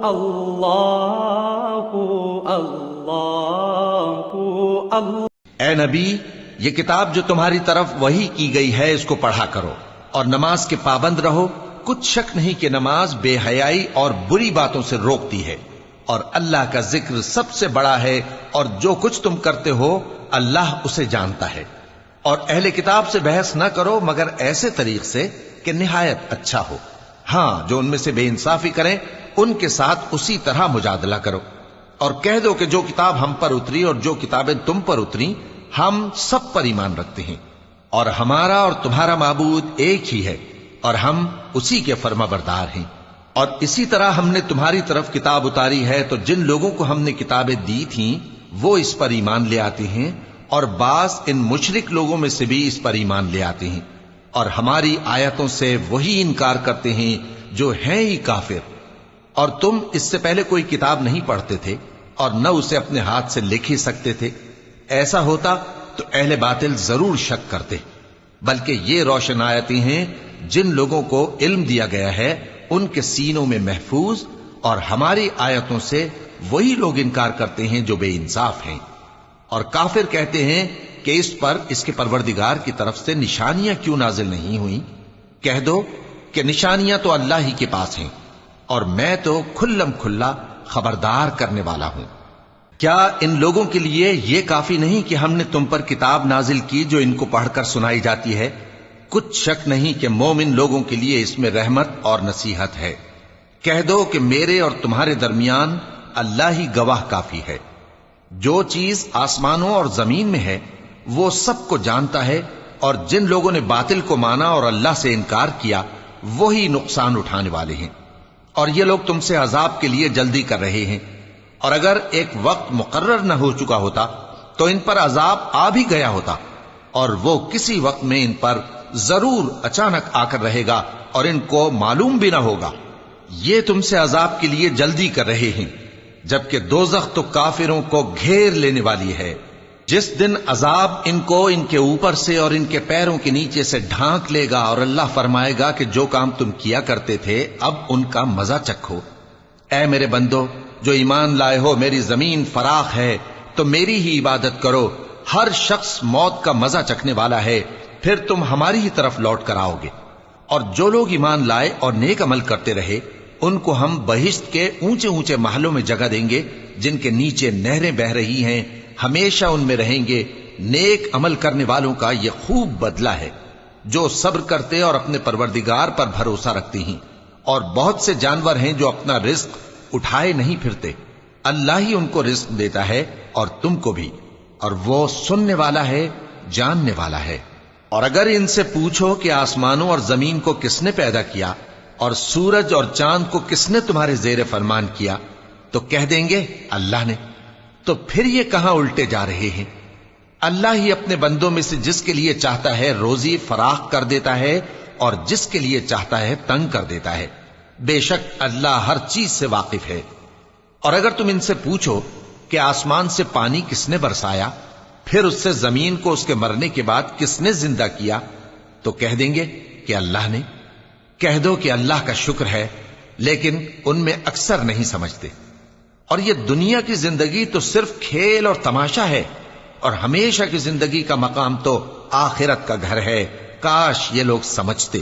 اللہ اللہ اللہ۔ اے نبی، یہ کتاب جو تمہاری طرف وحی کی گئی ہے اس کو پڑھا کرو اور نماز کے پابند رہو۔ کچھ شک نہیں کہ نماز بے حیائی اور بری باتوں سے روکتی ہے، اور اللہ کا ذکر سب سے بڑا ہے، اور جو کچھ تم کرتے ہو اللہ اسے جانتا ہے۔ اور اہل کتاب سے بحث نہ کرو مگر ایسے طریق سے کہ نہایت اچھا ہو۔ ہاں، جو ان میں سے بے انصافی کریں ان کے ساتھ اسی طرح مجادلہ کرو، اور کہہ دو کہ جو کتاب ہم پر اتری اور جو کتابیں تم پر اتری ہم سب پر ایمان رکھتے ہیں، اور ہمارا اور تمہارا معبود ایک ہی ہے، اور ہم اسی کے فرما بردار ہیں۔ اور اسی طرح ہم نے تمہاری طرف کتاب اتاری ہے، تو جن لوگوں کو ہم نے کتابیں دی تھیں وہ اس پر ایمان لے آتے ہیں، اور بعض ان مشرک لوگوں میں سے بھی اس پر ایمان لے آتے ہیں، اور ہماری آیتوں سے وہی انکار کرتے ہیں جو ہیں ہی کافر۔ اور تم اس سے پہلے کوئی کتاب نہیں پڑھتے تھے اور نہ اسے اپنے ہاتھ سے لکھ ہی سکتے تھے۔ ایسا ہوتا تو اہل باطل ضرور شک کرتے، بلکہ یہ روشن آیتیں ہیں جن لوگوں کو علم دیا گیا ہے ان کے سینوں میں محفوظ، اور ہماری آیتوں سے وہی لوگ انکار کرتے ہیں جو بے انصاف ہیں۔ اور کافر کہتے ہیں کہ اس پر اس کے پروردگار کی طرف سے نشانیاں کیوں نازل نہیں ہوئیں؟ کہہ دو کہ نشانیاں تو اللہ ہی کے پاس ہیں، اور میں تو کھلم کھلا خبردار کرنے والا ہوں۔ کیا ان لوگوں کے لیے یہ کافی نہیں کہ ہم نے تم پر کتاب نازل کی جو ان کو پڑھ کر سنائی جاتی ہے؟ کچھ شک نہیں کہ مومن لوگوں کے لیے اس میں رحمت اور نصیحت ہے۔ کہہ دو کہ میرے اور تمہارے درمیان اللہ ہی گواہ کافی ہے۔ جو چیز آسمانوں اور زمین میں ہے وہ سب کو جانتا ہے، اور جن لوگوں نے باطل کو مانا اور اللہ سے انکار کیا وہی نقصان اٹھانے والے ہیں۔ اور یہ لوگ تم سے عذاب کے لیے جلدی کر رہے ہیں، اور اگر ایک وقت مقرر نہ ہو چکا ہوتا تو ان پر عذاب آ بھی گیا ہوتا، اور وہ کسی وقت میں ان پر ضرور اچانک آ کر رہے گا اور ان کو معلوم بھی نہ ہوگا۔ یہ تم سے عذاب کے لیے جلدی کر رہے ہیں، جبکہ دوزخ تو کافروں کو گھیر لینے والی ہے۔ جس دن عذاب ان کو ان کے اوپر سے اور ان کے پیروں کے نیچے سے ڈھانک لے گا، اور اللہ فرمائے گا کہ جو کام تم کیا کرتے تھے اب ان کا مزہ چکھو۔ اے میرے بندو جو ایمان لائے ہو، میری زمین فراخ ہے تو میری ہی عبادت کرو۔ ہر شخص موت کا مزہ چکھنے والا ہے، پھر تم ہماری ہی طرف لوٹ کر آؤ گے۔ اور جو لوگ ایمان لائے اور نیک عمل کرتے رہے ان کو ہم بہشت کے اونچے اونچے محلوں میں جگہ دیں گے جن کے نیچے نہریں بہ رہی ہیں، ہمیشہ ان میں رہیں گے۔ نیک عمل کرنے والوں کا یہ خوب بدلہ ہے جو صبر کرتے اور اپنے پروردگار پر بھروسہ رکھتے ہیں۔ اور بہت سے جانور ہیں جو اپنا رزق اٹھائے نہیں پھرتے، اللہ ہی ان کو رزق دیتا ہے اور تم کو بھی، اور وہ سننے والا ہے، جاننے والا ہے۔ اور اگر ان سے پوچھو کہ آسمانوں اور زمین کو کس نے پیدا کیا اور سورج اور چاند کو کس نے تمہارے زیر فرمان کیا، تو کہہ دیں گے اللہ نے۔ تو پھر یہ کہاں الٹے جا رہے ہیں؟ اللہ ہی اپنے بندوں میں سے جس کے لیے چاہتا ہے روزی فراخ کر دیتا ہے، اور جس کے لیے چاہتا ہے تنگ کر دیتا ہے۔ بے شک اللہ ہر چیز سے واقف ہے۔ اور اگر تم ان سے پوچھو کہ آسمان سے پانی کس نے برسایا، پھر اس سے زمین کو اس کے مرنے کے بعد کس نے زندہ کیا، تو کہہ دیں گے کہ اللہ نے۔ کہہ دو کہ اللہ کا شکر ہے، لیکن ان میں اکثر نہیں سمجھتے۔ اور یہ دنیا کی زندگی تو صرف کھیل اور تماشا ہے، اور ہمیشہ کی زندگی کا مقام تو آخرت کا گھر ہے۔ کاش یہ لوگ سمجھتے۔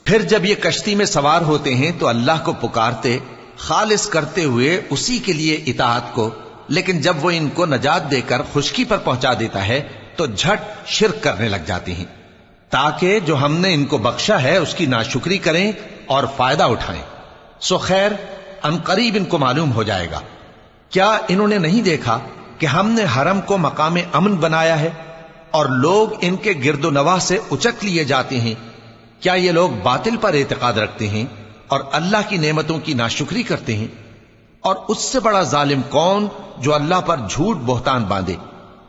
پھر جب یہ کشتی میں سوار ہوتے ہیں تو اللہ کو پکارتے، خالص کرتے ہوئے اسی کے لیے اطاعت کو، لیکن جب وہ ان کو نجات دے کر خشکی پر پہنچا دیتا ہے تو جھٹ شرک کرنے لگ جاتے ہیں، تاکہ جو ہم نے ان کو بخشا ہے اس کی ناشکری کریں اور فائدہ اٹھائیں۔ سو خیر ان قریب ان کو معلوم ہو جائے گا۔ کیا انہوں نے نہیں دیکھا کہ ہم نے حرم کو مقام امن بنایا ہے اور لوگ ان کے گرد و نواح سے اچک لیے جاتے ہیں؟ کیا یہ لوگ باطل پر اعتقاد رکھتے ہیں اور اللہ کی نعمتوں کی ناشکری کرتے ہیں؟ اور اس سے بڑا ظالم کون جو اللہ پر جھوٹ بہتان باندھے،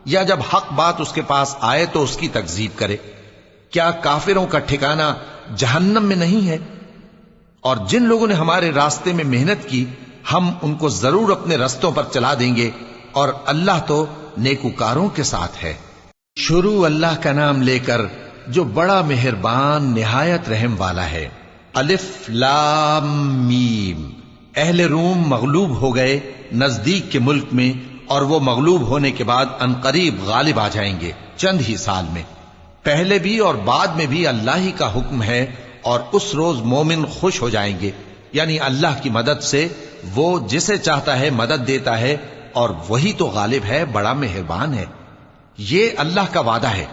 یا جب حق بات اس کے پاس آئے تو اس کی تکذیب کرے؟ کیا کافروں کا ٹھکانہ جہنم میں نہیں ہے؟ اور جن لوگوں نے ہمارے راستے میں محنت کی ہم ان کو ضرور اپنے رستوں پر چلا دیں گے، اور اللہ تو نیکوکاروں کے ساتھ ہے۔ شروع اللہ کا نام لے کر جو بڑا مہربان نہایت رحم والا ہے۔ الف لام میم۔ اہل روم مغلوب ہو گئے نزدیک کے ملک میں، اور وہ مغلوب ہونے کے بعد عنقریب غالب آ جائیں گے چند ہی سال میں۔ پہلے بھی اور بعد میں بھی اللہ ہی کا حکم ہے، اور اس روز مومن خوش ہو جائیں گے، یعنی اللہ کی مدد سے وہ جسے چاہتا ہے مدد دیتا ہے، اور وہی تو غالب ہے، بڑا مہربان ہے۔ یہ اللہ کا وعدہ ہے،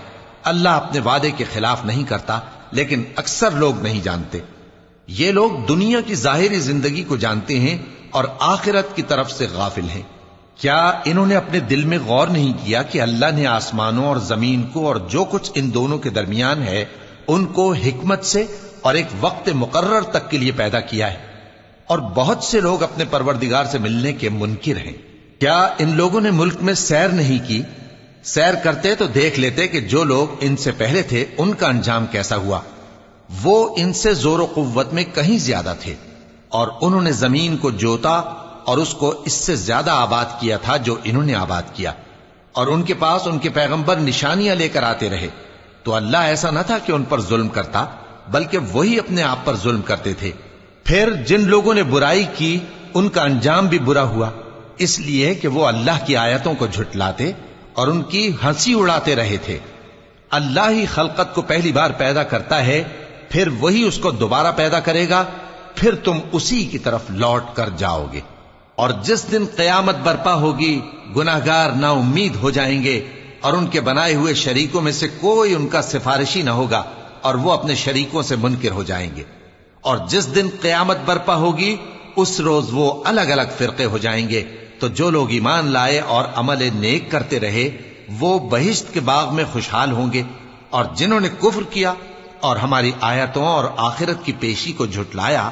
اللہ اپنے وعدے کے خلاف نہیں کرتا، لیکن اکثر لوگ نہیں جانتے۔ یہ لوگ دنیا کی ظاہری زندگی کو جانتے ہیں اور آخرت کی طرف سے غافل ہیں۔ کیا انہوں نے اپنے دل میں غور نہیں کیا کہ اللہ نے آسمانوں اور زمین کو اور جو کچھ ان دونوں کے درمیان ہے ان کو حکمت سے اور ایک وقت مقرر تک کے لیے پیدا کیا ہے؟ اور بہت سے لوگ اپنے پروردگار سے ملنے کے منکر ہیں۔ کیا ان لوگوں نے ملک میں سیر نہیں کی؟ سیر کرتے تو دیکھ لیتے کہ جو لوگ ان سے پہلے تھے ان کا انجام کیسا ہوا۔ وہ ان سے زور و قوت میں کہیں زیادہ تھے، اور انہوں نے زمین کو جوتا اور اس کو اس سے زیادہ آباد کیا تھا جو انہوں نے آباد کیا، اور ان کے پاس ان کے پیغمبر نشانیاں لے کر آتے رہے، تو اللہ ایسا نہ تھا کہ ان پر ظلم کرتا، بلکہ وہی اپنے آپ پر ظلم کرتے تھے۔ پھر جن لوگوں نے برائی کی ان کا انجام بھی برا ہوا، اس لیے کہ وہ اللہ کی آیتوں کو جھٹلاتے اور ان کی ہنسی اڑاتے رہے تھے۔ اللہ ہی خلقت کو پہلی بار پیدا کرتا ہے، پھر وہی اس کو دوبارہ پیدا کرے گا، پھر تم اسی کی طرف لوٹ کر جاؤ گے۔ اور جس دن قیامت برپا ہوگی گناہگار نا امید ہو جائیں گے، اور ان کے بنائے ہوئے شریکوں میں سے کوئی ان کا سفارشی نہ ہوگا، اور وہ اپنے شریکوں سے منکر ہو جائیں گے۔ اور جس دن قیامت برپا ہوگی اس روز وہ الگ الگ فرقے ہو جائیں گے، تو جو لوگ ایمان لائے اور عمل نیک کرتے رہے وہ بہشت کے باغ میں خوشحال ہوں گے، اور جنہوں نے کفر کیا اور ہماری آیتوں اور آخرت کی پیشی کو جھٹلایا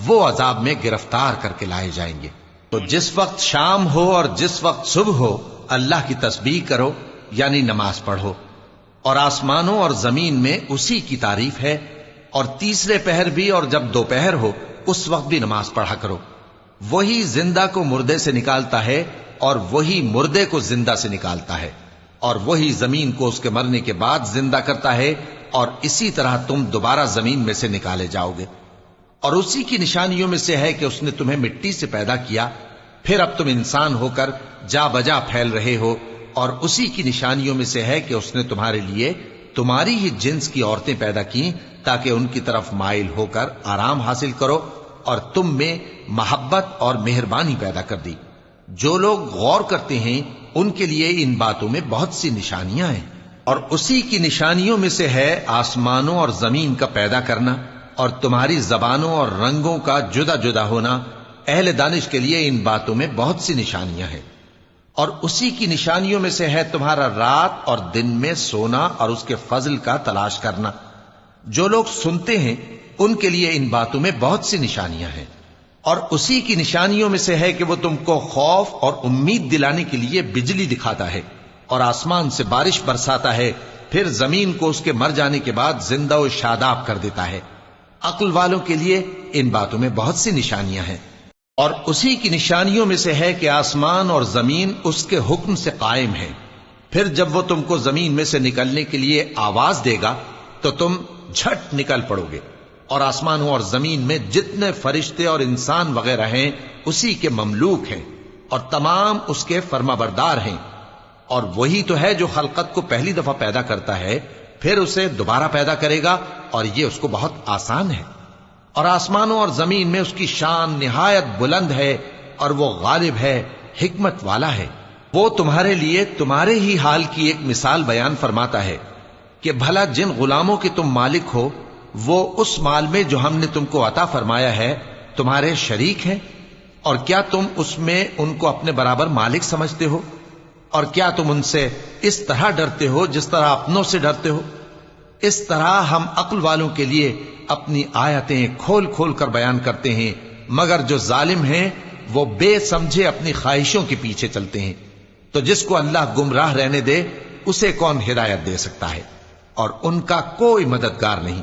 وہ عذاب میں گرفتار کر کے لائے جائیں گے۔ تو جس وقت شام ہو اور جس وقت صبح ہو اللہ کی تسبیح کرو، یعنی نماز پڑھو، اور آسمانوں اور زمین میں اسی کی تعریف ہے، اور تیسرے پہر بھی اور جب دوپہر ہو اس وقت بھی نماز پڑھا کرو۔ وہی زندہ کو مردے سے نکالتا ہے اور وہی مردے کو زندہ سے نکالتا ہے، اور وہی زمین کو اس کے مرنے کے بعد زندہ کرتا ہے، اور اسی طرح تم دوبارہ زمین میں سے نکالے جاؤ گے۔ اور اسی کی نشانیوں میں سے ہے کہ اس نے تمہیں مٹی سے پیدا کیا، پھر اب تم انسان ہو کر جا بجا پھیل رہے ہو، اور اسی کی نشانیوں میں سے ہے کہ اس نے تمہارے لیے تمہاری ہی جنس کی عورتیں پیدا کی تاکہ ان کی طرف مائل ہو کر آرام حاصل کرو، اور تم میں محبت اور مہربانی پیدا کر دی۔ جو لوگ غور کرتے ہیں ان کے لیے ان باتوں میں بہت سی نشانیاں ہیں۔ اور اسی کی نشانیوں میں سے ہے آسمانوں اور زمین کا پیدا کرنا، اور تمہاری زبانوں اور رنگوں کا جدا جدا ہونا۔ اہل دانش کے لیے ان باتوں میں بہت سی نشانیاں ہیں۔ اور اسی کی نشانیوں میں سے ہے تمہارا رات اور دن میں سونا اور اس کے فضل کا تلاش کرنا۔ جو لوگ سنتے ہیں ان کے لیے ان باتوں میں بہت سی نشانیاں ہیں۔ اور اسی کی نشانیوں میں سے ہے کہ وہ تم کو خوف اور امید دلانے کے لیے بجلی دکھاتا ہے، اور آسمان سے بارش برساتا ہے، پھر زمین کو اس کے مر جانے کے بعد زندہ و شاداب کر دیتا ہے۔ عقل والوں کے لیے ان باتوں میں بہت سی نشانیاں ہیں۔ اور اسی کی نشانیوں میں سے ہے کہ آسمان اور زمین اس کے حکم سے قائم ہیں، پھر جب وہ تم کو زمین میں سے نکلنے کے لیے آواز دے گا تو تم جھٹ نکل پڑو گے۔ اور آسمانوں اور زمین میں جتنے فرشتے اور انسان وغیرہ ہیں اسی کے مملوک ہیں، اور تمام اس کے فرما بردار ہیں۔ اور وہی تو ہے جو خلقت کو پہلی دفعہ پیدا کرتا ہے، پھر اسے دوبارہ پیدا کرے گا، اور یہ اس کو بہت آسان ہے۔ اور آسمانوں اور زمین میں اس کی شان نہایت بلند ہے، اور وہ غالب ہے، حکمت والا ہے۔ وہ تمہارے لیے تمہارے ہی حال کی ایک مثال بیان فرماتا ہے کہ بھلا جن غلاموں کے تم مالک ہو وہ اس مال میں جو ہم نے تم کو عطا فرمایا ہے تمہارے شریک ہیں، اور کیا تم اس میں ان کو اپنے برابر مالک سمجھتے ہو؟ اور کیا تم ان سے اس طرح ڈرتے ہو جس طرح اپنوں سے ڈرتے ہو؟ اس طرح ہم عقل والوں کے لیے اپنی آیتیں کھول کھول کر بیان کرتے ہیں، مگر جو ظالم ہیں وہ بے سمجھے اپنی خواہشوں کے پیچھے چلتے ہیں۔ تو جس کو اللہ گمراہ رہنے دے اسے کون ہدایت دے سکتا ہے، اور ان کا کوئی مددگار نہیں۔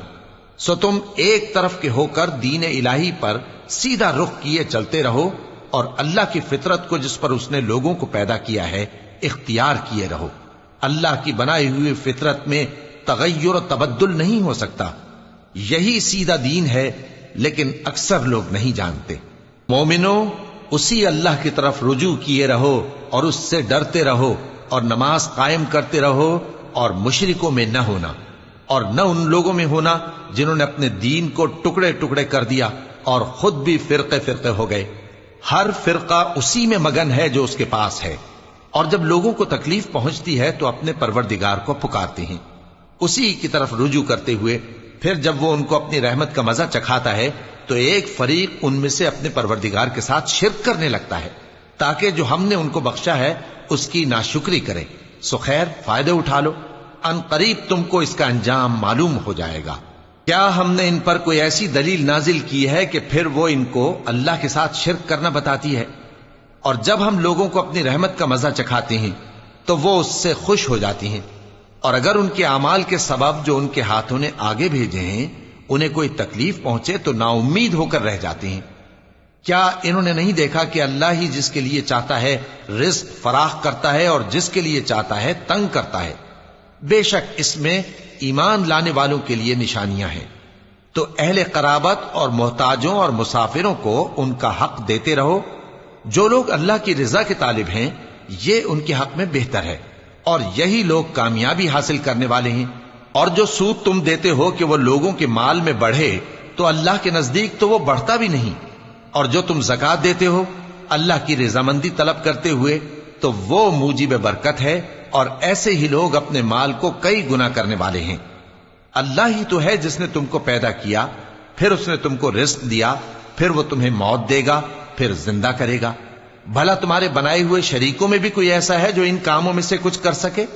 سو تم ایک طرف کے ہو کر دین الہی پر سیدھا رخ کیے چلتے رہو، اور اللہ کی فطرت کو جس پر اس نے لوگوں کو پیدا کیا ہے اختیار کیے رہو۔ اللہ کی بنائی ہوئی فطرت میں تغیر و تبدل نہیں ہو سکتا۔ یہی سیدھا دین ہے، لیکن اکثر لوگ نہیں جانتے۔ مومنو اسی اللہ کی طرف رجوع کیے رہو اور اس سے ڈرتے رہو اور نماز قائم کرتے رہو اور مشرکوں میں نہ ہونا اور نہ ان لوگوں میں ہونا جنہوں نے اپنے دین کو ٹکڑے ٹکڑے کر دیا اور خود بھی فرقے فرقے ہو گئے. ہر فرقہ اسی میں مگن ہے جو اس کے پاس ہے، اور جب لوگوں کو تکلیف پہنچتی ہے تو اپنے پروردگار کو پکارتے ہیں اسی کی طرف رجوع کرتے ہوئے. پھر جب وہ ان کو اپنی رحمت کا مزہ چکھاتا ہے تو ایک فریق ان میں سے اپنے پروردگار کے ساتھ شرک کرنے لگتا ہے تاکہ جو ہم نے ان کو بخشا ہے اس کی ناشکری کرے. سو خیر فائدے اٹھا لو، ان قریب تم کو اس کا انجام معلوم ہو جائے گا. کیا ہم نے ان پر کوئی ایسی دلیل نازل کی ہے کہ پھر وہ ان کو اللہ کے ساتھ شرک کرنا بتاتی ہے؟ اور جب ہم لوگوں کو اپنی رحمت کا مزہ چکھاتے ہیں تو وہ اس سے خوش ہو جاتی ہیں، اور اگر ان کے اعمال کے سبب جو ان کے ہاتھوں نے آگے بھیجے ہیں انہیں کوئی تکلیف پہنچے تو نا امید ہو کر رہ جاتے ہیں. کیا انہوں نے نہیں دیکھا کہ اللہ ہی جس کے لیے چاہتا ہے رزق فراخ کرتا ہے اور جس کے لیے چاہتا ہے تنگ کرتا ہے؟ بے شک اس میں ایمان لانے والوں کے لیے نشانیاں ہیں. تو اہل قرابت اور محتاجوں اور مسافروں کو ان کا حق دیتے رہو. جو لوگ اللہ کی رضا کے طالب ہیں یہ ان کے حق میں بہتر ہے، اور یہی لوگ کامیابی حاصل کرنے والے ہیں. اور جو سود تم دیتے ہو کہ وہ لوگوں کے مال میں بڑھے تو اللہ کے نزدیک تو وہ بڑھتا بھی نہیں. اور جو تم زکوٰۃ دیتے ہو اللہ کی رضامندی طلب کرتے ہوئے تو وہ موجب برکت ہے، اور ایسے ہی لوگ اپنے مال کو کئی گنا کرنے والے ہیں. اللہ ہی تو ہے جس نے تم کو پیدا کیا، پھر اس نے تم کو رزق دیا، پھر وہ تمہیں موت دے گا، پھر زندہ کرے گا. بھلا تمہارے بنائے ہوئے شریکوں میں بھی کوئی ایسا ہے جو ان کاموں میں سے کچھ کر سکے؟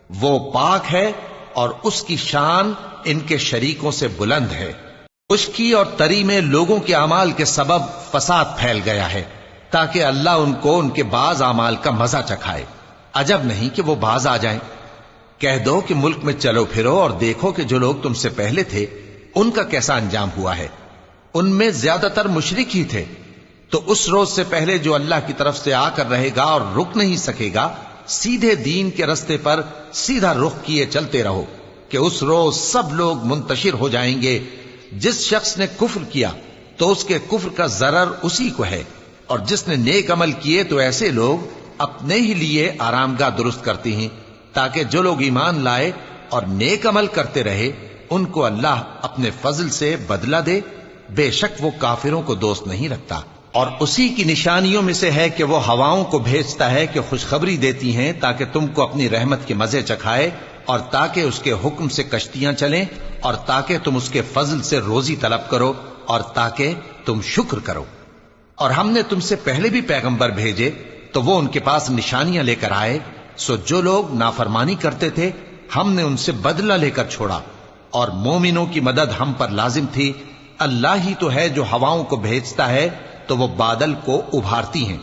وہ پاک ہے اور اس کی شان ان کے شریکوں سے بلند ہے. خشکی اور تری میں لوگوں کے اعمال کے سبب فساد پھیل گیا ہے تاکہ اللہ ان کو ان کے بعض اعمال کا مزہ چکھائے. عجب نہیں کہ وہ باز آ جائیں. کہہ دو کہ ملک میں چلو پھرو اور دیکھو کہ جو لوگ تم سے پہلے تھے ان کا کیسا انجام ہوا ہے. ان میں زیادہ تر مشرک ہی تھے. تو اس روز سے پہلے جو اللہ کی طرف سے آ کر رہے گا اور رک نہیں سکے گا، سیدھے دین کے رستے پر سیدھا رخ کیے چلتے رہو کہ اس روز سب لوگ منتشر ہو جائیں گے. جس شخص نے کفر کیا تو اس کے کفر کا ضرر اسی کو ہے، اور جس نے نیک عمل کیے تو ایسے لوگ اپنے ہی لیے آرامگاہ درست کرتے ہیں تاکہ جو لوگ ایمان لائے اور نیک عمل کرتے رہے ان کو اللہ اپنے فضل سے بدلہ دے. بے شک وہ کافروں کو دوست نہیں رکھتا. اور اسی کی نشانیوں میں سے ہے کہ وہ ہواؤں کو بھیجتا ہے کہ خوشخبری دیتی ہیں تاکہ تم کو اپنی رحمت کے مزے چکھائے، اور تاکہ اس کے حکم سے کشتیاں چلیں، اور تاکہ تم اس کے فضل سے روزی طلب کرو، اور تاکہ تم شکر کرو. اور ہم نے تم سے پہلے بھی پیغمبر بھیجے تو وہ ان کے پاس نشانیاں لے کر آئے. سو جو لوگ نافرمانی کرتے تھے ہم نے ان سے بدلہ لے کر چھوڑا، اور مومنوں کی مدد ہم پر لازم تھی. اللہ ہی تو ہے جو ہواؤں کو بھیجتا ہے تو وہ بادل کو ابھارتی ہیں،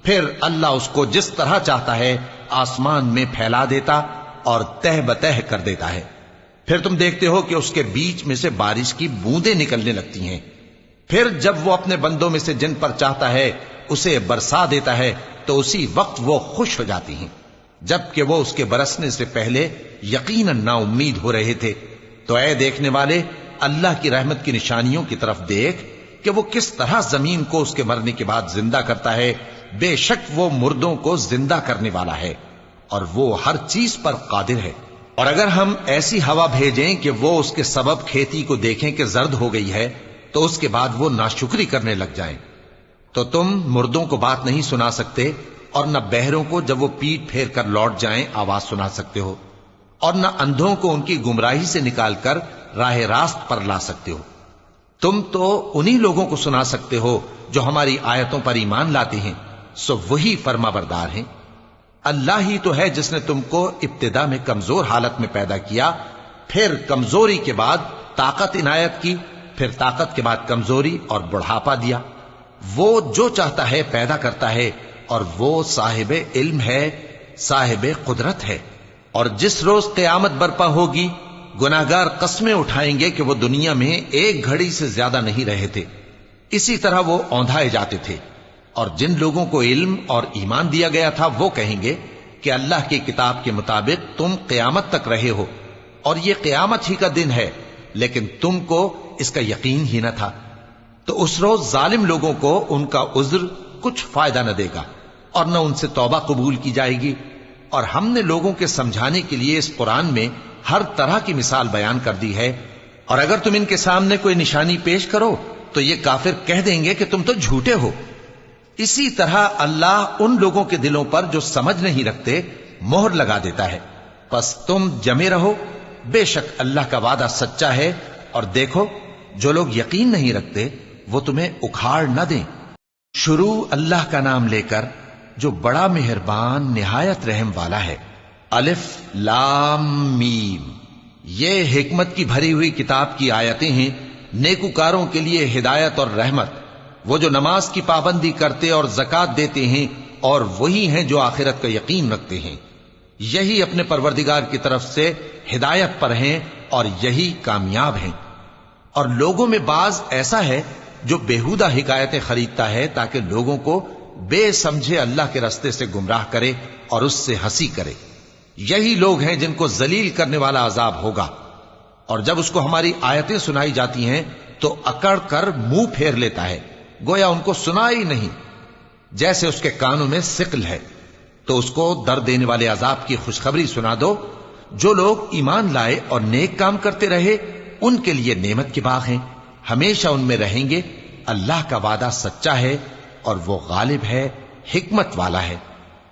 پھر اللہ اس کو جس طرح چاہتا ہے آسمان میں پھیلا دیتا اور تہ بتہ کر دیتا ہے. پھر تم دیکھتے ہو کہ اس کے بیچ میں سے بارش کی بوندیں نکلنے لگتی ہیں. پھر جب وہ اپنے بندوں میں سے جن پر چاہتا ہے اسے برسا دیتا ہے تو اسی وقت وہ خوش ہو جاتی ہیں، جبکہ وہ اس کے برسنے سے پہلے یقیناً نا امید ہو رہے تھے. تو اے دیکھنے والے، اللہ کی رحمت کی نشانیوں کی طرف دیکھ کہ وہ کس طرح زمین کو اس کے مرنے کے بعد زندہ کرتا ہے. بے شک وہ مردوں کو زندہ کرنے والا ہے اور وہ ہر چیز پر قادر ہے. اور اگر ہم ایسی ہوا بھیجیں کہ وہ اس کے سبب کھیتی کو دیکھیں کہ زرد ہو گئی ہے تو اس کے بعد وہ ناشکری کرنے لگ جائیں، تو تم مردوں کو بات نہیں سنا سکتے، اور نہ بہروں کو جب وہ پیٹ پھیر کر لوٹ جائیں آواز سنا سکتے ہو، اور نہ اندھوں کو ان کی گمراہی سے نکال کر راہ راست پر لا سکتے ہو. تم تو انہی لوگوں کو سنا سکتے ہو جو ہماری آیتوں پر ایمان لاتے ہیں. سو وہی فرما بردار ہیں. اللہ ہی تو ہے جس نے تم کو ابتدا میں کمزور حالت میں پیدا کیا، پھر کمزوری کے بعد طاقت عنایت کی، پھر طاقت کے بعد کمزوری اور بڑھاپا دیا. وہ جو چاہتا ہے پیدا کرتا ہے، اور وہ صاحب علم ہے، صاحب قدرت ہے. اور جس روز قیامت برپا ہوگی گناہگار قسمیں اٹھائیں گے کہ وہ دنیا میں ایک گھڑی سے زیادہ نہیں رہے تھے، اسی طرح وہ اوندھائے جاتے تھے. اور جن لوگوں کو علم اور ایمان دیا گیا تھا وہ کہیں گے کہ اللہ کی کتاب کے مطابق تم قیامت تک رہے ہو، اور یہ قیامت ہی کا دن ہے، لیکن تم کو اس کا یقین ہی نہ تھا. تو اس روز ظالم لوگوں کو ان کا عذر کچھ فائدہ نہ دے گا اور نہ ان سے توبہ قبول کی جائے گی۔ اور ہم نے لوگوں کے سمجھانے کے لیے اس قرآن میں ہر طرح کی مثال بیان کر دی ہے، اور اگر تم ان کے سامنے کوئی نشانی پیش کرو تو یہ کافر کہہ دیں گے کہ تم تو جھوٹے ہو۔ اسی طرح اللہ ان لوگوں کے دلوں پر جو سمجھ نہیں رکھتے مہر لگا دیتا ہے۔ پس تم جمے رہو، بے شک اللہ کا وعدہ سچا ہے، اور دیکھو جو لوگ یقین نہیں رکھتے وہ تمہیں اکھاڑ نہ دیں۔ شروع اللہ کا نام لے کر جو بڑا مہربان نہایت رحم والا ہے۔ الف لام میم، یہ حکمت کی بھری ہوئی کتاب کی آیتیں ہیں، نیکوکاروں کے لیے ہدایت اور رحمت، وہ جو نماز کی پابندی کرتے اور زکوٰۃ دیتے ہیں، اور وہی ہیں جو آخرت کا یقین رکھتے ہیں، یہی اپنے پروردگار کی طرف سے ہدایت پر ہیں اور یہی کامیاب ہیں۔ اور لوگوں میں بعض ایسا ہے جو بیہودہ حکایتیں خریدتا ہے تاکہ لوگوں کو بے سمجھے اللہ کے رستے سے گمراہ کرے اور اس سے ہنسی کرے۔ یہی لوگ ہیں جن کو ذلیل کرنے والا عذاب ہوگا، اور جب اس کو ہماری آیتیں سنائی جاتی ہیں تو اکڑ کر منہ پھیر لیتا ہے، گویا ان کو سنا ہی نہیں، جیسے اس کے کانوں میں ثقل ہے۔ تو اس کو درد دینے والے عذاب کی خوشخبری سنا دو۔ جو لوگ ایمان لائے اور نیک کام کرتے رہے ان کے لیے نعمت کے باغ ہیں، ہمیشہ ان میں رہیں گے۔ اللہ کا وعدہ سچا ہے اور وہ غالب ہے، حکمت والا ہے۔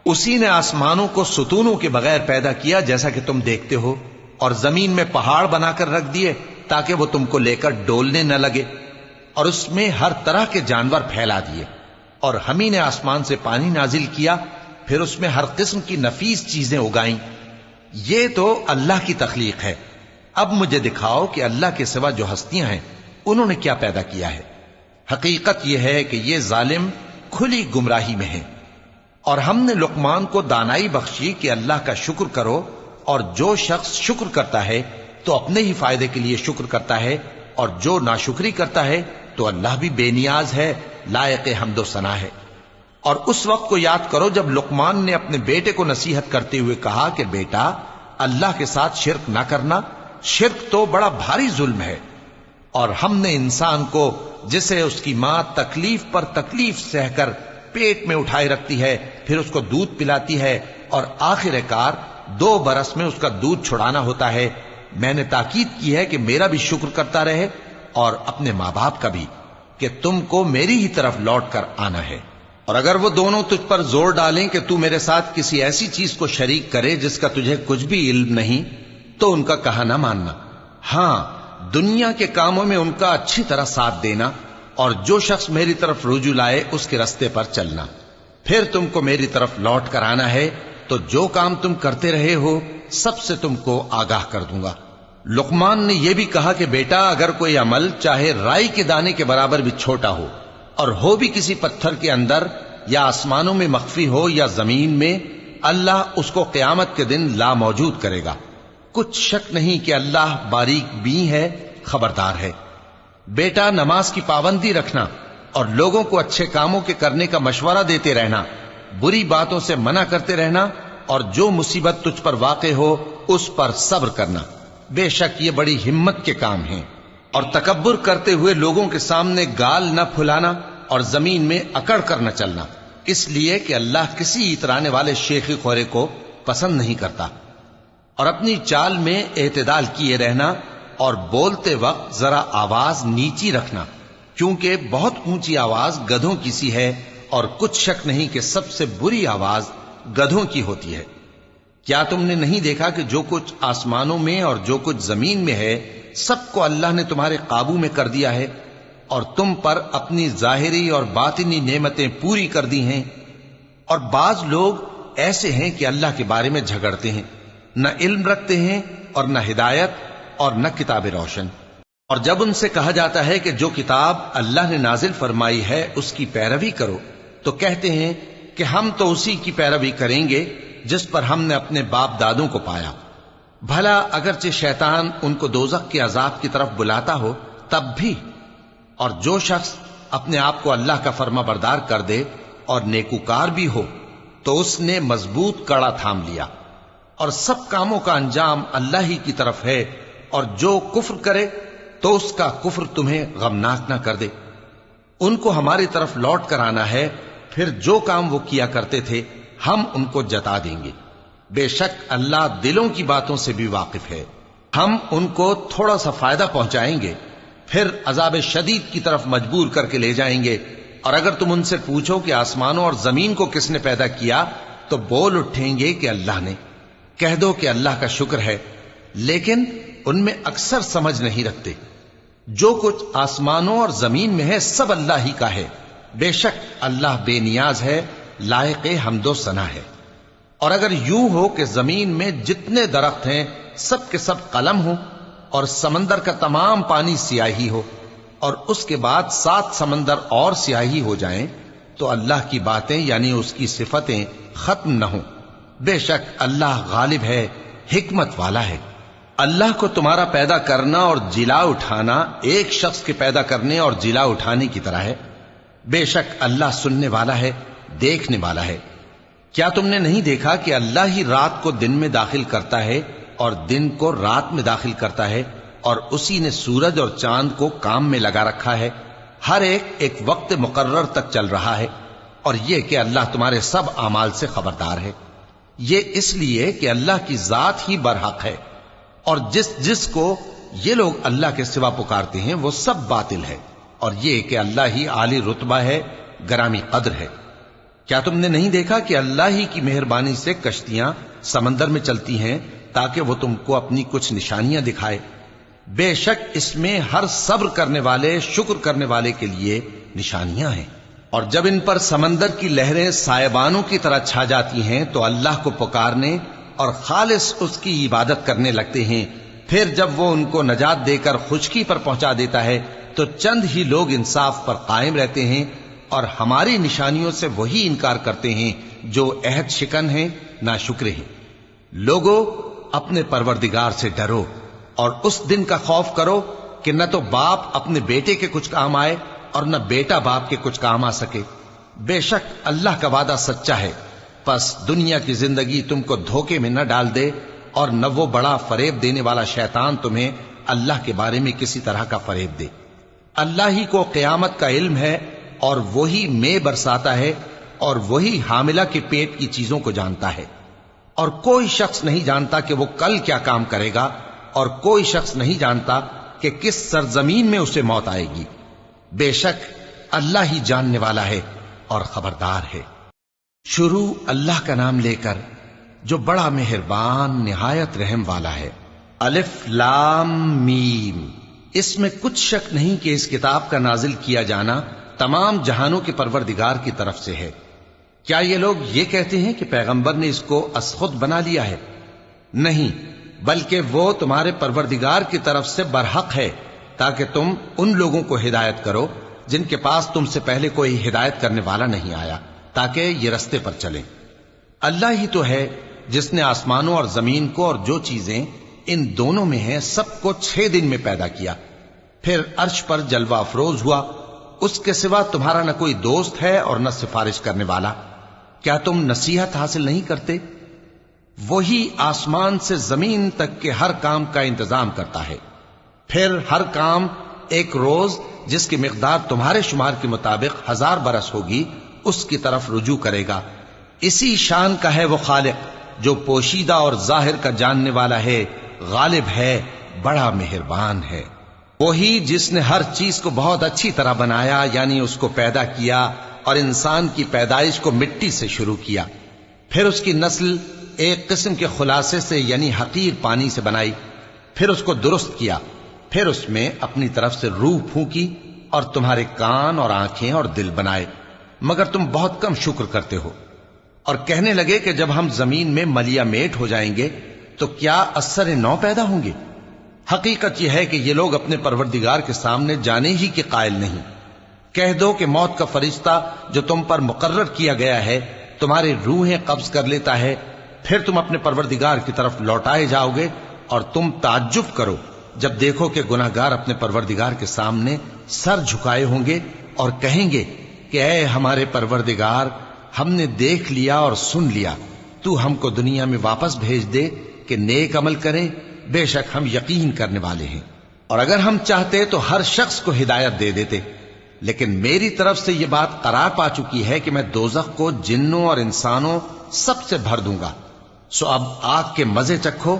اسی نے آسمانوں کو ستونوں کے بغیر پیدا کیا جیسا کہ تم دیکھتے ہو، اور زمین میں پہاڑ بنا کر رکھ دیے تاکہ وہ تم کو لے کر ڈولنے نہ لگے، اور اس میں ہر طرح کے جانور پھیلا دیے۔ اور ہم ہی نے آسمان سے پانی نازل کیا، پھر اس میں ہر قسم کی نفیس چیزیں اگائیں۔ یہ تو اللہ کی تخلیق ہے۔ اب مجھے دکھاؤ کہ اللہ کے سوا جو ہستیاں ہیں انہوں نے کیا پیدا کیا ہے۔ حقیقت یہ ہے کہ یہ ظالم کھلی گمراہی میں ہیں۔ اور ہم نے لقمان کو دانائی بخشی کہ اللہ کا شکر کرو، اور جو شخص شکر کرتا ہے تو اپنے ہی فائدے کے لیے شکر کرتا ہے، اور جو ناشکری کرتا ہے تو اللہ بھی بے نیاز ہے، لائق حمد و ثنا ہے۔ اور اس وقت کو یاد کرو جب لقمان نے اپنے بیٹے کو نصیحت کرتے ہوئے کہا کہ بیٹا، اللہ کے ساتھ شرک نہ کرنا، شرک تو بڑا بھاری ظلم ہے۔ اور ہم نے انسان کو جسے اس کی ماں تکلیف پر تکلیف سہ کر پیٹ میں اٹھائے رکھتی ہے، پھر اس کو دودھ پلاتی ہے، اور آخر کار 2 برس میں اس کا دودھ چھڑانا ہوتا ہے، میں نے تاکید کی ہے کہ میرا بھی شکر کرتا رہے اور اپنے ماں باپ کا بھی، کہ تم کو میری ہی طرف لوٹ کر آنا ہے۔ اور اگر وہ دونوں تجھ پر زور ڈالیں کہ تو میرے ساتھ کسی ایسی چیز کو شریک کرے جس کا تجھے کچھ بھی علم نہیں، تو ان کا کہا نہ ماننا۔ ہاں، دنیا کے کاموں میں ان کا اچھی طرح ساتھ دینا، اور جو شخص میری طرف رجوع لائے اس کے رستے پر چلنا۔ پھر تم کو میری طرف لوٹ کر آنا ہے، تو جو کام تم کرتے رہے ہو سب سے تم کو آگاہ کر دوں گا۔ لقمان نے یہ بھی کہا کہ بیٹا، اگر کوئی عمل چاہے رائی کے دانے کے برابر بھی چھوٹا ہو، اور ہو بھی کسی پتھر کے اندر یا آسمانوں میں مخفی ہو یا زمین میں، اللہ اس کو قیامت کے دن لا موجود کرے گا۔ کچھ شک نہیں کہ اللہ باریک بین ہے، خبردار ہے۔ بیٹا، نماز کی پابندی رکھنا اور لوگوں کو اچھے کاموں کے کرنے کا مشورہ دیتے رہنا، بری باتوں سے منع کرتے رہنا، اور جو مصیبت تجھ پر واقع ہو اس پر صبر کرنا، بے شک یہ بڑی ہمت کے کام ہیں۔ اور تکبر کرتے ہوئے لوگوں کے سامنے گال نہ پھلانا اور زمین میں اکڑ کر نہ چلنا، اس لیے کہ اللہ کسی اترانے والے شیخی خورے کو پسند نہیں کرتا۔ اور اپنی چال میں اعتدال کیے رہنا، اور بولتے وقت ذرا آواز نیچی رکھنا، کیونکہ بہت اونچی آواز گدھوں کی سی ہے، اور کچھ شک نہیں کہ سب سے بری آواز گدھوں کی ہوتی ہے۔ کیا تم نے نہیں دیکھا کہ جو کچھ آسمانوں میں اور جو کچھ زمین میں ہے سب کو اللہ نے تمہارے قابو میں کر دیا ہے، اور تم پر اپنی ظاہری اور باطنی نعمتیں پوری کر دی ہیں۔ اور بعض لوگ ایسے ہیں کہ اللہ کے بارے میں جھگڑتے ہیں، نہ علم رکھتے ہیں اور نہ ہدایت اور نہ کتاب روشن۔ اور جب ان سے کہا جاتا ہے کہ جو کتاب اللہ نے نازل فرمائی ہے اس کی پیروی کرو، تو کہتے ہیں کہ ہم تو اسی کی پیروی کریں گے جس پر ہم نے اپنے باپ دادوں کو پایا۔ بھلا اگرچہ شیطان ان کو دوزخ کے عذاب کی طرف بلاتا ہو تب بھی۔ اور جو شخص اپنے آپ کو اللہ کا فرما بردار کر دے اور نیکوکار بھی ہو تو اس نے مضبوط کڑا تھام لیا، اور سب کاموں کا انجام اللہ ہی کی طرف ہے۔ اور جو کفر کرے تو اس کا کفر تمہیں غمناک نہ کر دے۔ ان کو ہماری طرف لوٹ کر آنا ہے، پھر جو کام وہ کیا کرتے تھے ہم ان کو جتا دیں گے۔ بے شک اللہ دلوں کی باتوں سے بھی واقف ہے۔ ہم ان کو تھوڑا سا فائدہ پہنچائیں گے، پھر عذاب شدید کی طرف مجبور کر کے لے جائیں گے۔ اور اگر تم ان سے پوچھو کہ آسمانوں اور زمین کو کس نے پیدا کیا، تو بول اٹھیں گے کہ اللہ نے۔ کہہ دو کہ اللہ کا شکر ہے، لیکن ان میں اکثر سمجھ نہیں رکھتے۔ جو کچھ آسمانوں اور زمین میں ہے سب اللہ ہی کا ہے۔ بے شک اللہ بے نیاز ہے، لائق حمد و ثنا ہے۔ اور اگر یوں ہو کہ زمین میں جتنے درخت ہیں سب کے سب قلم ہو، اور سمندر کا تمام پانی سیاہی ہو، اور اس کے بعد 7 سمندر اور سیاہی ہو جائیں، تو اللہ کی باتیں یعنی اس کی صفتیں ختم نہ ہوں۔ بے شک اللہ غالب ہے، حکمت والا ہے۔ اللہ کو تمہارا پیدا کرنا اور جلا اٹھانا ایک شخص کے پیدا کرنے اور جلا اٹھانے کی طرح ہے۔ بے شک اللہ سننے والا ہے، دیکھنے والا ہے۔ کیا تم نے نہیں دیکھا کہ اللہ ہی رات کو دن میں داخل کرتا ہے اور دن کو رات میں داخل کرتا ہے، اور اسی نے سورج اور چاند کو کام میں لگا رکھا ہے، ہر ایک وقت مقرر تک چل رہا ہے، اور یہ کہ اللہ تمہارے سب اعمال سے خبردار ہے۔ یہ اس لیے کہ اللہ کی ذات ہی برحق ہے، اور جس کو یہ لوگ اللہ کے سوا پکارتے ہیں وہ سب باطل ہے، اور یہ کہ اللہ ہی عالی رتبہ ہے، گرامی قدر ہے۔ کیا تم نے نہیں دیکھا کہ اللہ ہی کی مہربانی سے کشتیاں سمندر میں چلتی ہیں تاکہ وہ تم کو اپنی کچھ نشانیاں دکھائے؟ بے شک اس میں ہر صبر کرنے والے، شکر کرنے والے کے لیے نشانیاں ہیں۔ اور جب ان پر سمندر کی لہریں سائبانوں کی طرح چھا جاتی ہیں تو اللہ کو پکارنے اور خالص اس کی عبادت کرنے لگتے ہیں، پھر جب وہ ان کو نجات دے کر خشکی پر پہنچا دیتا ہے تو چند ہی لوگ انصاف پر قائم رہتے ہیں، اور ہماری نشانیوں سے وہی انکار کرتے ہیں جو عہد شکن ہیں، ناشکرے ہیں۔ لوگو اپنے پروردگار سے ڈرو اور اس دن کا خوف کرو کہ نہ تو باپ اپنے بیٹے کے کچھ کام آئے اور نہ بیٹا باپ کے کچھ کام آ سکے۔ بے شک اللہ کا وعدہ سچا ہے، پس دنیا کی زندگی تم کو دھوکے میں نہ ڈال دے، اور نہ وہ بڑا فریب دینے والا شیطان تمہیں اللہ کے بارے میں کسی طرح کا فریب دے۔ اللہ ہی کو قیامت کا علم ہے، اور وہی میں برساتا ہے، اور وہی حاملہ کے پیٹ کی چیزوں کو جانتا ہے، اور کوئی شخص نہیں جانتا کہ وہ کل کیا کام کرے گا، اور کوئی شخص نہیں جانتا کہ کس سرزمین میں اسے موت آئے گی۔ بے شک اللہ ہی جاننے والا ہے اور خبردار ہے۔ شروع اللہ کا نام لے کر جو بڑا مہربان نہایت رحم والا ہے۔ الف لام میم۔ اس میں کچھ شک نہیں کہ اس کتاب کا نازل کیا جانا تمام جہانوں کے پروردگار کی طرف سے ہے۔ کیا یہ لوگ یہ کہتے ہیں کہ پیغمبر نے اس کو از خود بنا لیا ہے؟ نہیں، بلکہ وہ تمہارے پروردگار کی طرف سے برحق ہے، تاکہ تم ان لوگوں کو ہدایت کرو جن کے پاس تم سے پہلے کوئی ہدایت کرنے والا نہیں آیا، تاکہ یہ رستے پر چلیں۔ اللہ ہی تو ہے جس نے آسمانوں اور زمین کو اور جو چیزیں ان دونوں میں ہیں سب کو 6 دن میں پیدا کیا، پھر عرش پر جلوہ افروز ہوا۔ اس کے سوا تمہارا نہ کوئی دوست ہے اور نہ سفارش کرنے والا۔ کیا تم نصیحت حاصل نہیں کرتے؟ وہی آسمان سے زمین تک کے ہر کام کا انتظام کرتا ہے، پھر ہر کام ایک روز جس کی مقدار تمہارے شمار کے مطابق 1000 برس ہوگی اس کی طرف رجوع کرے گا۔ اسی شان کا ہے وہ خالق جو پوشیدہ اور ظاہر کا جاننے والا ہے، غالب ہے، بڑا مہربان ہے۔ وہی جس نے ہر چیز کو بہت اچھی طرح بنایا، یعنی اس کو پیدا کیا اور انسان کی پیدائش کو مٹی سے شروع کیا، پھر اس کی نسل ایک قسم کے خلاصے سے یعنی حقیر پانی سے بنائی، پھر اس کو درست کیا، پھر اس میں اپنی طرف سے روح پھونکی اور تمہارے کان اور آنکھیں اور دل بنائے، مگر تم بہت کم شکر کرتے ہو۔ اور کہنے لگے کہ جب ہم زمین میں ملیا میٹ ہو جائیں گے تو کیا اثر نو پیدا ہوں گے؟ حقیقت یہ ہے کہ یہ لوگ اپنے پروردگار کے سامنے جانے ہی کے قائل نہیں۔ کہہ دو کہ موت کا فرشتہ جو تم پر مقرر کیا گیا ہے تمہاری روحیں قبض کر لیتا ہے، پھر تم اپنے پروردگار کی طرف لوٹائے جاؤ گے، اور تم تعجب کرو جب دیکھو کہ گناہگار اپنے پروردگار کے سامنے سر جھکائے ہوں گے اور کہیں گے کہ اے ہمارے پروردگار، ہم نے دیکھ لیا اور سن لیا، تو ہم کو دنیا میں واپس بھیج دے کہ نیک عمل کریں، بے شک ہم یقین کرنے والے ہیں۔ اور اگر ہم چاہتے تو ہر شخص کو ہدایت دے دیتے، لیکن میری طرف سے یہ بات قرار پا چکی ہے کہ میں دوزخ کو جنوں اور انسانوں سب سے بھر دوں گا، سو اب آگ کے مزے چکھو،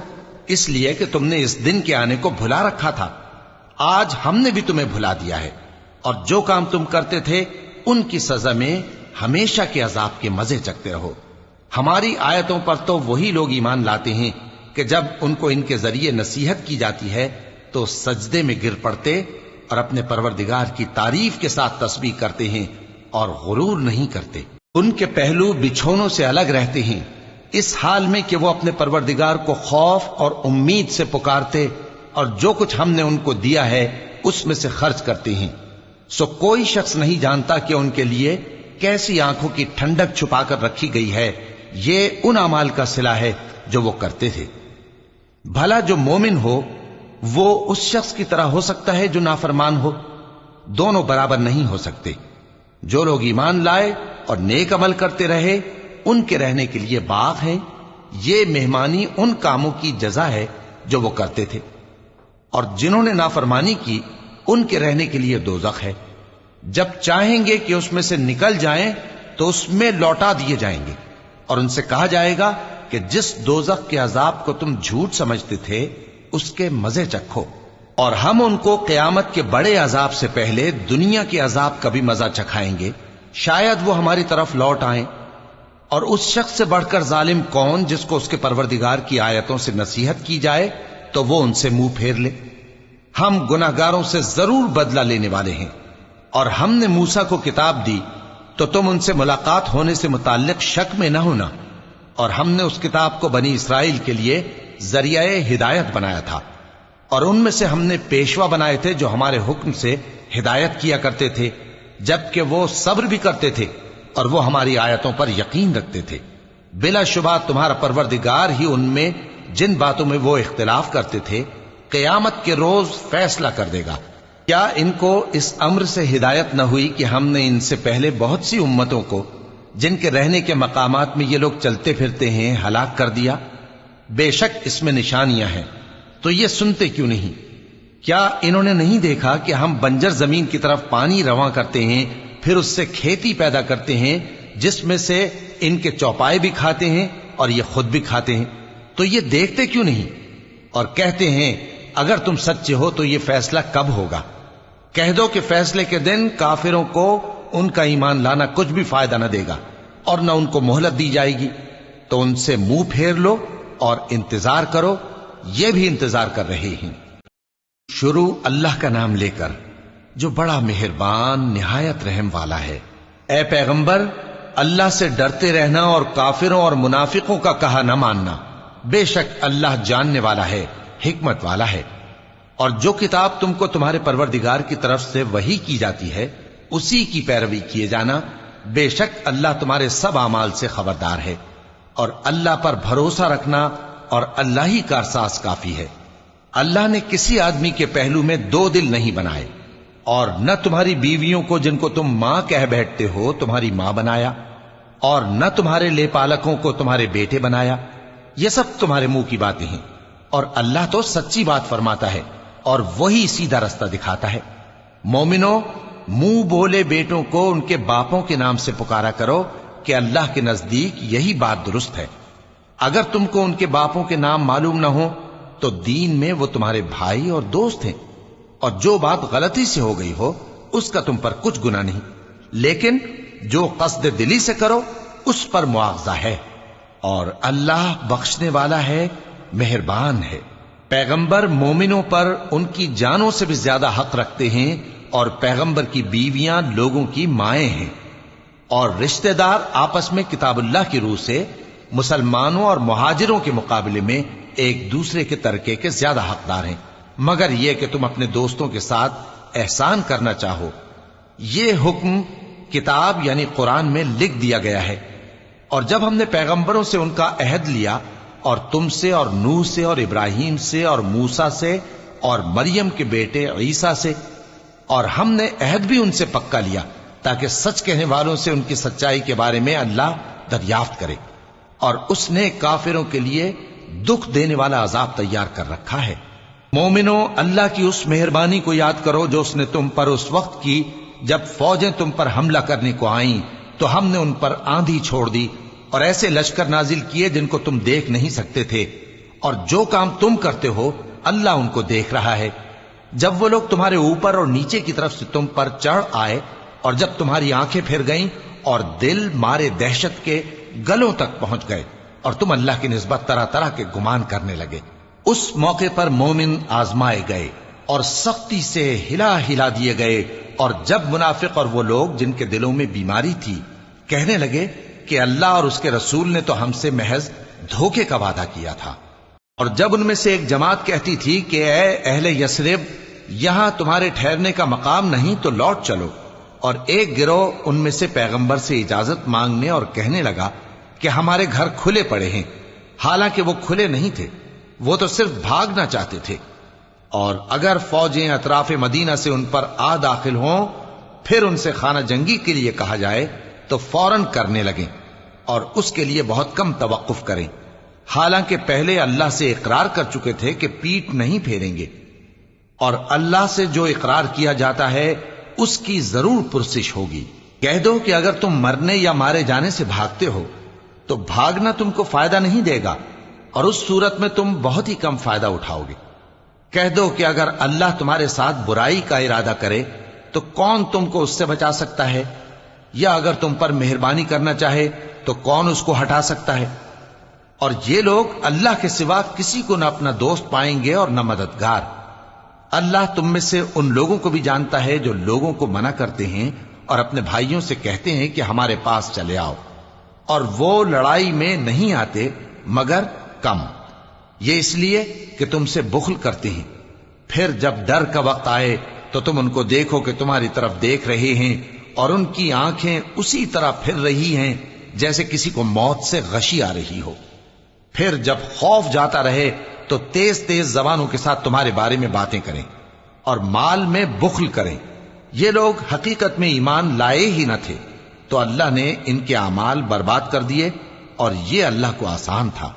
اس لیے کہ تم نے اس دن کے آنے کو بھلا رکھا تھا۔ آج ہم نے بھی تمہیں بھلا دیا ہے، اور جو کام تم کرتے تھے ان کی سزا میں ہمیشہ کے عذاب کے مزے چکتے رہو۔ ہماری آیتوں پر تو وہی لوگ ایمان لاتے ہیں کہ جب ان کو ان کے ذریعے نصیحت کی جاتی ہے تو سجدے میں گر پڑتے اور اپنے پروردگار کی تعریف کے ساتھ تسبیح کرتے ہیں اور غرور نہیں کرتے۔ ان کے پہلو بچھونوں سے الگ رہتے ہیں، اس حال میں کہ وہ اپنے پروردگار کو خوف اور امید سے پکارتے اور جو کچھ ہم نے ان کو دیا ہے اس میں سے خرچ کرتے ہیں۔ سو کوئی شخص نہیں جانتا کہ ان کے لیے کیسی آنکھوں کی ٹھنڈک چھپا کر رکھی گئی ہے، یہ ان اعمال کا صلہ ہے جو وہ کرتے تھے۔ بھلا جو مومن ہو وہ اس شخص کی طرح ہو سکتا ہے جو نافرمان ہو؟ دونوں برابر نہیں ہو سکتے۔ جو لوگ ایمان لائے اور نیک عمل کرتے رہے ان کے رہنے کے لیے باغ ہیں، یہ مہمانی ان کاموں کی جزا ہے جو وہ کرتے تھے، اور جنہوں نے نافرمانی کی ان کے رہنے کے لیے دوزخ ہے، جب چاہیں گے کہ اس میں سے نکل جائیں تو اس میں لوٹا دیے جائیں گے، اور ان سے کہا جائے گا کہ جس دوزخ کے عذاب کو تم جھوٹ سمجھتے تھے اس کے مزے چکھو، اور ہم ان کو قیامت کے بڑے عذاب سے پہلے دنیا کے عذاب کا بھی مزہ چکھائیں گے، شاید وہ ہماری طرف لوٹ آئیں۔ اور اس شخص سے بڑھ کر ظالم کون جس کو اس کے پروردگار کی آیتوں سے نصیحت کی جائے تو وہ ان سے منہ پھیر لے۔ ہم گناہگاروں سے ضرور بدلہ لینے والے ہیں، اور ہم نے موسیٰ کو کتاب دی تو تم ان سے ملاقات ہونے سے متعلق شک میں نہ ہونا، اور ہم نے اس کتاب کو بنی اسرائیل کے لیے ذریعہ ہدایت بنایا تھا، اور ان میں سے ہم نے پیشوا بنائے تھے جو ہمارے حکم سے ہدایت کیا کرتے تھے، جبکہ وہ صبر بھی کرتے تھے اور وہ ہماری آیتوں پر یقین رکھتے تھے۔ بلا شبہ تمہارا پروردگار ہی ان میں جن باتوں میں وہ اختلاف کرتے تھے قیامت کے روز فیصلہ کر دے گا۔ کیا ان کو اس امر سے ہدایت نہ ہوئی کہ ہم نے ان سے پہلے بہت سی امتوں کو جن کے رہنے کے مقامات میں یہ لوگ چلتے پھرتے ہیں ہلاک کر دیا؟ بے شک اس میں نشانیاں ہیں، تو یہ سنتے کیوں نہیں؟ کیا انہوں نے نہیں دیکھا کہ ہم بنجر زمین کی طرف پانی رواں کرتے ہیں، پھر اس سے کھیتی پیدا کرتے ہیں جس میں سے ان کے چوپائے بھی کھاتے ہیں اور یہ خود بھی کھاتے ہیں؟ تو یہ دیکھتے کیوں نہیں؟ اور کہتے ہیں اگر تم سچے ہو تو یہ فیصلہ کب ہوگا؟ کہہ دو کہ فیصلے کے دن کافروں کو ان کا ایمان لانا کچھ بھی فائدہ نہ دے گا اور نہ ان کو مہلت دی جائے گی، تو ان سے منہ پھیر لو اور انتظار کرو، یہ بھی انتظار کر رہے ہیں۔ شروع اللہ کا نام لے کر جو بڑا مہربان نہایت رحم والا ہے۔ اے پیغمبر، اللہ سے ڈرتے رہنا اور کافروں اور منافقوں کا کہا نہ ماننا، بے شک اللہ جاننے والا ہے، حکمت والا ہے۔ اور جو کتاب تم کو تمہارے پروردگار کی طرف سے وحی کی جاتی ہے اسی کی پیروی کیے جانا، بے شک اللہ تمہارے سب اعمال سے خبردار ہے، اور اللہ پر بھروسہ رکھنا اور اللہ ہی کارساز کافی ہے۔ اللہ نے کسی آدمی کے پہلو میں دو دل نہیں بنائے، اور نہ تمہاری بیویوں کو جن کو تم ماں کہہ بیٹھتے ہو تمہاری ماں بنایا، اور نہ تمہارے لے پالکوں کو تمہارے بیٹے بنایا، یہ سب تمہارے منہ کی باتیں ہیں، اور اللہ تو سچی بات فرماتا ہے اور وہی سیدھا رستہ دکھاتا ہے۔ مومنو، منہ بولے بیٹوں کو ان کے باپوں کے نام سے پکارا کرو کہ اللہ کے نزدیک یہی بات درست ہے۔ اگر تم کو ان کے باپوں کے نام معلوم نہ ہو تو دین میں وہ تمہارے بھائی اور دوست ہیں، اور جو بات غلطی سے ہو گئی ہو اس کا تم پر کچھ گناہ نہیں، لیکن جو قصد دلی سے کرو اس پر مواخذہ ہے، اور اللہ بخشنے والا ہے، مہربان ہے۔ پیغمبر مومنوں پر ان کی جانوں سے بھی زیادہ حق رکھتے ہیں، اور پیغمبر کی بیویاں لوگوں کی مائیں ہیں، اور رشتہ دار آپس میں کتاب اللہ کی روح سے مسلمانوں اور مہاجروں کے مقابلے میں ایک دوسرے کے ترکے کے زیادہ حقدار ہیں، مگر یہ کہ تم اپنے دوستوں کے ساتھ احسان کرنا چاہو۔ یہ حکم کتاب یعنی قرآن میں لکھ دیا گیا ہے، اور جب ہم نے پیغمبروں سے ان کا عہد لیا، اور تم سے اور نوح سے اور ابراہیم سے اور موسیٰ سے اور مریم کے بیٹے عیسیٰ سے، اور ہم نے عہد بھی ان سے پکا لیا تاکہ سچ کہنے والوں سے ان کی سچائی کے بارے میں اللہ دریافت کرے، اور اس نے کافروں کے لیے دکھ دینے والا عذاب تیار کر رکھا ہے۔ مومنو، اللہ کی اس مہربانی کو یاد کرو جو اس نے تم پر اس وقت کی جب فوجیں تم پر حملہ کرنے کو آئیں تو ہم نے ان پر آندھی چھوڑ دی اور ایسے لشکر نازل کیے جن کو تم دیکھ نہیں سکتے تھے، اور جو کام تم کرتے ہو اللہ ان کو دیکھ رہا ہے۔ جب وہ لوگ تمہارے اوپر اور نیچے کی طرف سے تم پر چڑھ آئے اور جب تمہاری آنکھیں پھر گئیں اور دل مارے دہشت کے گلوں تک پہنچ گئے اور تم اللہ کی نسبت طرح طرح کے گمان کرنے لگے، اس موقع پر مومن آزمائے گئے اور سختی سے ہلا ہلا دیے گئے۔ اور جب منافق اور وہ لوگ جن کے دلوں میں بیماری تھی کہنے لگے کہ اللہ اور اس کے رسول نے تو ہم سے محض دھوکے کا وعدہ کیا تھا، اور جب ان میں سے ایک جماعت کہتی تھی کہ اے اہل یثرب، یہاں تمہارے ٹھہرنے کا مقام نہیں تو لوٹ چلو، اور ایک گروہ ان میں سے پیغمبر سے اجازت مانگنے اور کہنے لگا کہ ہمارے گھر کھلے پڑے ہیں، حالانکہ وہ کھلے نہیں تھے، وہ تو صرف بھاگنا چاہتے تھے۔ اور اگر فوجیں اطراف مدینہ سے ان پر آ داخل ہوں پھر ان سے خانہ جنگی کے لیے کہا جائے تو فوراً کرنے لگیں اور اس کے لیے بہت کم توقف کریں، حالانکہ پہلے اللہ سے اقرار کر چکے تھے کہ پیٹ نہیں پھیریں گے، اور اللہ سے جو اقرار کیا جاتا ہے اس کی ضرور پرسش ہوگی۔ کہہ دو کہ اگر تم مرنے یا مارے جانے سے بھاگتے ہو تو بھاگنا تم کو فائدہ نہیں دے گا، اور اس صورت میں تم بہت ہی کم فائدہ اٹھاؤ گے۔ کہہ دو کہ اگر اللہ تمہارے ساتھ برائی کا ارادہ کرے تو کون تم کو اس سے بچا سکتا ہے، یا اگر تم پر مہربانی کرنا چاہے تو کون اس کو ہٹا سکتا ہے۔ اور یہ لوگ اللہ کے سوا کسی کو نہ اپنا دوست پائیں گے اور نہ مددگار۔ اللہ تم میں سے ان لوگوں کو بھی جانتا ہے جو لوگوں کو منع کرتے ہیں اور اپنے بھائیوں سے کہتے ہیں کہ ہمارے پاس چلے آؤ، اور وہ لڑائی میں نہیں آتے مگر کم، یہ اس لیے کہ تم سے بخل کرتے ہیں۔ پھر جب ڈر کا وقت آئے تو تم ان کو دیکھو کہ تمہاری طرف دیکھ رہے ہیں اور ان کی آنکھیں اسی طرح پھر رہی ہیں جیسے کسی کو موت سے غشی آ رہی ہو۔ پھر جب خوف جاتا رہے تو تیز تیز زبانوں کے ساتھ تمہارے بارے میں باتیں کریں اور مال میں بخل کریں۔ یہ لوگ حقیقت میں ایمان لائے ہی نہ تھے، تو اللہ نے ان کے اعمال برباد کر دیے، اور یہ اللہ کو آسان تھا۔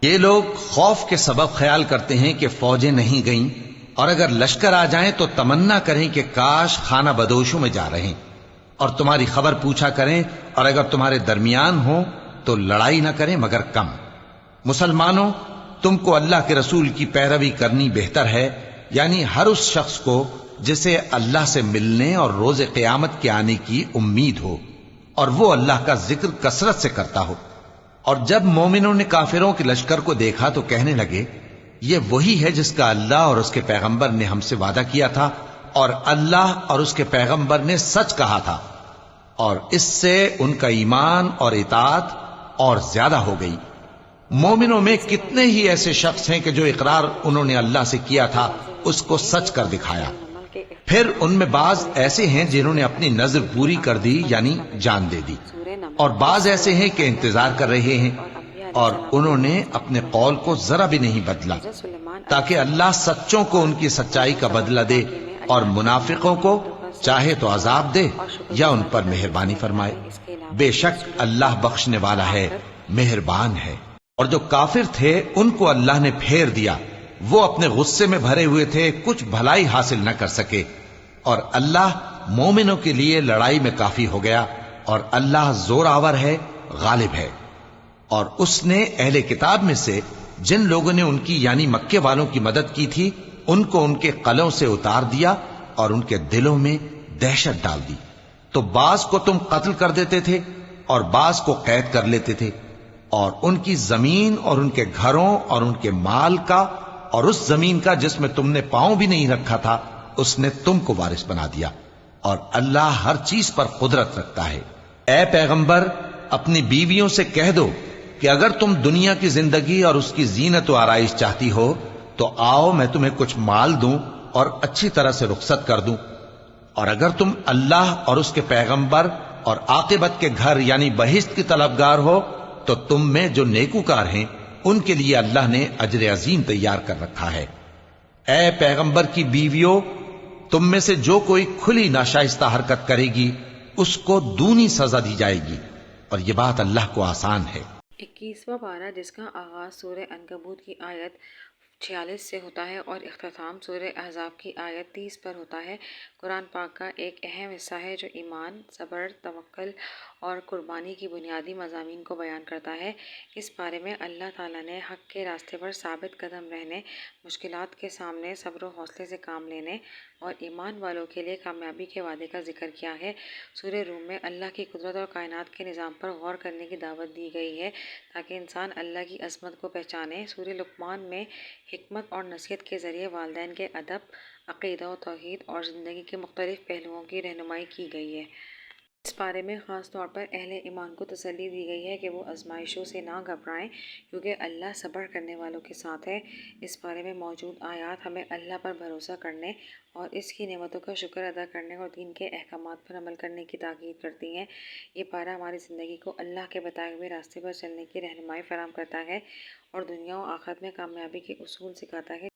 یہ لوگ خوف کے سبب خیال کرتے ہیں کہ فوجیں نہیں گئیں، اور اگر لشکر آ جائیں تو تمنا کریں کہ کاش خانہ بدوشوں میں جا رہے، اور تمہاری خبر پوچھا کریں، اور اگر تمہارے درمیان ہوں تو لڑائی نہ کریں مگر کم۔ مسلمانوں، تم کو اللہ کے رسول کی پیروی کرنی بہتر ہے، یعنی ہر اس شخص کو جسے اللہ سے ملنے اور روز قیامت کے آنے کی امید ہو، اور وہ اللہ کا ذکر کثرت سے کرتا ہو۔ اور جب مومنوں نے کافروں کے لشکر کو دیکھا تو کہنے لگے یہ وہی ہے جس کا اللہ اور اس کے پیغمبر نے ہم سے وعدہ کیا تھا، اور اللہ اور اس کے پیغمبر نے سچ کہا تھا، اور اس سے ان کا ایمان اور اطاعت اور زیادہ ہو گئی۔ مومنوں میں کتنے ہی ایسے شخص ہیں کہ جو اقرار انہوں نے اللہ سے کیا تھا اس کو سچ کر دکھایا، پھر ان میں بعض ایسے ہیں جنہوں نے اپنی نظر پوری کر دی یعنی جان دے دی، اور بعض ایسے ہیں کہ انتظار کر رہے ہیں، اور انہوں نے اپنے قول کو ذرا بھی نہیں بدلا، تاکہ اللہ سچوں کو ان کی سچائی کا بدلہ دے اور منافقوں کو چاہے تو عذاب دے یا ان پر مہربانی فرمائے۔ بے شک اللہ بخشنے والا ہے، مہربان ہے۔ اور جو کافر تھے ان کو اللہ نے پھیر دیا، وہ اپنے غصے میں بھرے ہوئے تھے، کچھ بھلائی حاصل نہ کر سکے، اور اللہ مومنوں کے لیے لڑائی میں کافی ہو گیا، اور اللہ زور آور ہے، غالب ہے۔ اور اس نے اہل کتاب میں سے جن لوگوں نے ان کی یعنی مکے والوں کی مدد کی تھی ان کو ان کے قلعوں سے اتار دیا اور ان کے دلوں میں دہشت ڈال دی، تو بعض کو تم قتل کر دیتے تھے اور بعض کو قید کر لیتے تھے، اور ان کی زمین اور ان کے گھروں اور ان کے مال کا اور اس زمین کا جس میں تم نے پاؤں بھی نہیں رکھا تھا اس نے تم کو وارث بنا دیا، اور اللہ ہر چیز پر قدرت رکھتا ہے۔ اے پیغمبر، اپنی بیویوں سے کہہ دو کہ اگر تم دنیا کی زندگی اور اس کی زینت و آرائش چاہتی ہو تو آؤ میں تمہیں کچھ مال دوں اور اچھی طرح سے رخصت کر دوں، اور اگر تم اللہ اور اس کے پیغمبر اور عاقبت کے گھر یعنی بہشت کی طلبگار ہو تو تم میں جو نیکوکار ہیں ان کے لیے اللہ نے اجر عظیم تیار کر رکھا ہے۔ اے پیغمبر کی بیویوں، تم میں سے جو کوئی کھلی ناشائستہ حرکت کرے گی اس کو دونی سزا دی جائے گی، اور یہ بات اللہ کو آسان ہے۔ 21واں پارہ جس کا آغاز سورہ عنکبوت کی آیت 46 سے ہوتا ہے اور اختتام سورہ احزاب کی آیت 30 پر ہوتا ہے۔ قرآن پاک کا ایک اہم حصہ ہے جو ایمان، صبر، توکل اور قربانی کی بنیادی مضامین کو بیان کرتا ہے۔ اس بارے میں اللہ تعالیٰ نے حق کے راستے پر ثابت قدم رہنے، مشکلات کے سامنے صبر و حوصلے سے کام لینے اور ایمان والوں کے لیے کامیابی کے وعدے کا ذکر کیا ہے۔ سورہ روم میں اللہ کی قدرت اور کائنات کے نظام پر غور کرنے کی دعوت دی گئی ہے تاکہ انسان اللہ کی عظمت کو پہچانے۔ سورہ لقمان میں حکمت اور نصیحت کے ذریعے والدین کے ادب، عقیدہ و توحید اور زندگی کے مختلف پہلوؤں کی رہنمائی کی گئی ہے۔ اس بارے میں خاص طور پر اہل ایمان کو تسلی دی گئی ہے کہ وہ آزمائشوں سے نہ گھبرائیں کیونکہ اللہ صبر کرنے والوں کے ساتھ ہے۔ اس بارے میں موجود آیات ہمیں اللہ پر بھروسہ کرنے اور اس کی نعمتوں کا شکر ادا کرنے اور دین کے احکامات پر عمل کرنے کی تاکید کرتی ہیں۔ یہ پارہ ہماری زندگی کو اللہ کے بتائے ہوئے راستے پر چلنے کی رہنمائی فراہم کرتا ہے اور دنیا و آخرت میں کامیابی کے اصول سکھاتا ہے